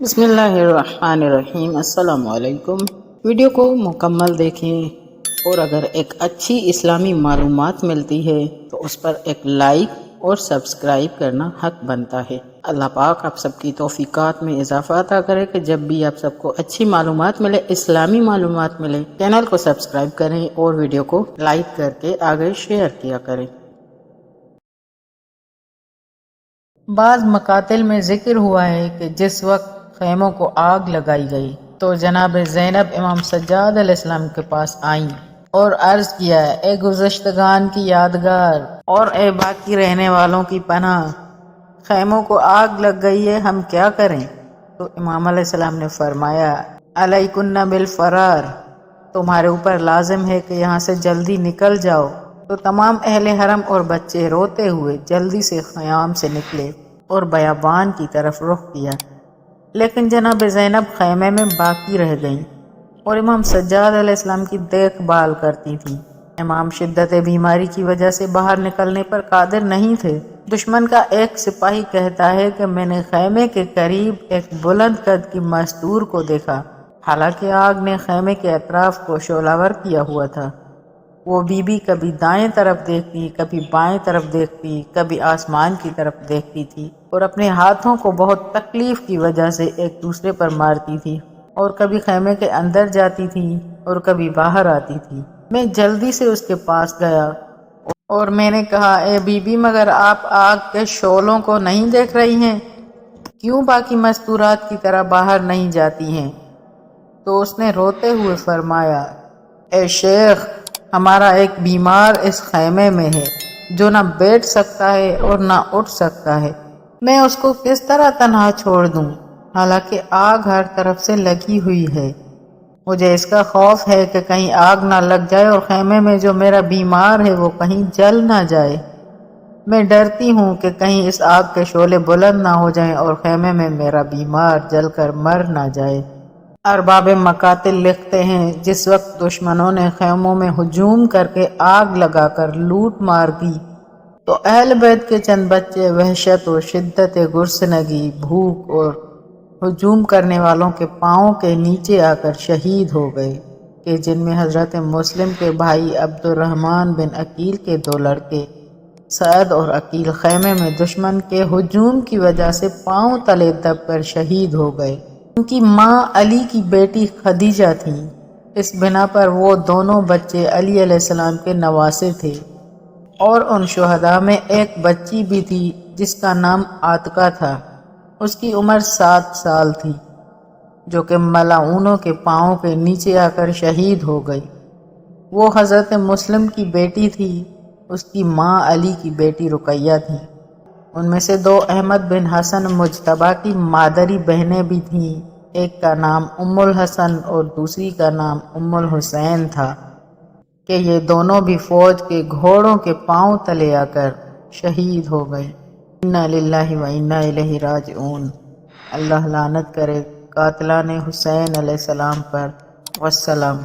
بسم اللہ الرحمن الرحیم۔ السلام علیکم۔ ویڈیو کو مکمل دیکھیں اور اگر ایک اچھی اسلامی معلومات ملتی ہے تو اس پر ایک لائک اور سبسکرائب کرنا حق بنتا ہے۔ اللہ پاک آپ سب کی توفیقات میں اضافہ عطا کرے کہ جب بھی آپ سب کو اچھی معلومات ملے، اسلامی معلومات ملے، چینل کو سبسکرائب کریں اور ویڈیو کو لائک کر کے آگے شیئر کیا کریں۔ بعض مقاتل میں ذکر ہوا ہے کہ جس وقت خیموں کو آگ لگائی گئی تو جناب زینب امام سجاد علیہ السلام کے پاس آئیں اور عرض کیا، اے گزشتگان کی یادگار اور اے باقی رہنے والوں کی پناہ، خیموں کو آگ لگ گئی ہے، ہم کیا کریں؟ تو امام علیہ السلام نے فرمایا، علیکن بالفرار، تمہارے اوپر لازم ہے کہ یہاں سے جلدی نکل جاؤ۔ تو تمام اہل حرم اور بچے روتے ہوئے جلدی سے خیام سے نکلے اور بیابان کی طرف رخ کیا، لیکن جناب زینب خیمے میں باقی رہ گئیں اور امام سجاد علیہ السلام کی دیکھ بھال کرتی تھیں۔ امام شدت بیماری کی وجہ سے باہر نکلنے پر قادر نہیں تھے۔ دشمن کا ایک سپاہی کہتا ہے کہ میں نے خیمے کے قریب ایک بلند قد کی مستور کو دیکھا، حالانکہ آگ نے خیمے کے اطراف کو شعلہ ور کیا ہوا تھا۔ وہ بی بی کبھی دائیں طرف دیکھتی، کبھی بائیں طرف دیکھتی، کبھی آسمان کی طرف دیکھتی تھی اور اپنے ہاتھوں کو بہت تکلیف کی وجہ سے ایک دوسرے پر مارتی تھی، اور کبھی خیمے کے اندر جاتی تھی اور کبھی باہر آتی تھی۔ میں جلدی سے اس کے پاس گیا اور میں نے کہا، اے بی بی، مگر آپ آگ کے شعلوں کو نہیں دیکھ رہی ہیں؟ کیوں باقی مستورات کی طرح باہر نہیں جاتی ہیں؟ تو اس نے روتے ہوئے فرمایا، اے شیخ، ہمارا ایک بیمار اس خیمے میں ہے جو نہ بیٹھ سکتا ہے اور نہ اٹھ سکتا ہے، میں اس کو کس طرح تنہا چھوڑ دوں، حالانکہ آگ ہر طرف سے لگی ہوئی ہے۔ مجھے اس کا خوف ہے کہ کہیں آگ نہ لگ جائے اور خیمے میں جو میرا بیمار ہے وہ کہیں جل نہ جائے۔ میں ڈرتی ہوں کہ کہیں اس آگ کے شعلے بلند نہ ہو جائیں اور خیمے میں میرا بیمار جل کر مر نہ جائے۔ ارباب مقاتل لکھتے ہیں، جس وقت دشمنوں نے خیموں میں ہجوم کر کے آگ لگا کر لوٹ مار دی تو اہل بیت کے چند بچے وحشت و شدت گرسنگی، بھوک اور ہجوم کرنے والوں کے پاؤں کے نیچے آ کر شہید ہو گئے، کہ جن میں حضرت مسلم کے بھائی عبد الرحمن بن عقیل کے دو لڑکے سعد اور عقیل خیمے میں دشمن کے ہجوم کی وجہ سے پاؤں تلے دب کر شہید ہو گئے۔ ان کی ماں علی کی بیٹی خدیجہ تھی، اس بنا پر وہ دونوں بچے علی علیہ السلام کے نواسے تھے، اور ان شہداء میں ایک بچی بھی تھی جس کا نام عاتقہ تھا، اس کی عمر 7 سال تھی، جو کہ ملعونوں کے پاؤں کے نیچے آ کر شہید ہو گئی۔ وہ حضرت مسلم کی بیٹی تھی، اس کی ماں علی کی بیٹی رقیہ تھی۔ ان میں سے 2 احمد بن حسن مجتبیٰ کی مادری بہنیں بھی تھیں، ایک کا نام ام الحسن اور دوسری کا نام ام الحسین تھا، کہ یہ دونوں بھی فوج کے گھوڑوں کے پاؤں تلے آ کر شہید ہو گئے۔ انا للہ و انا الیہ راجعون۔ اللہ لعنت کرے قاتلان حسین علیہ السلام پر۔ والسلام۔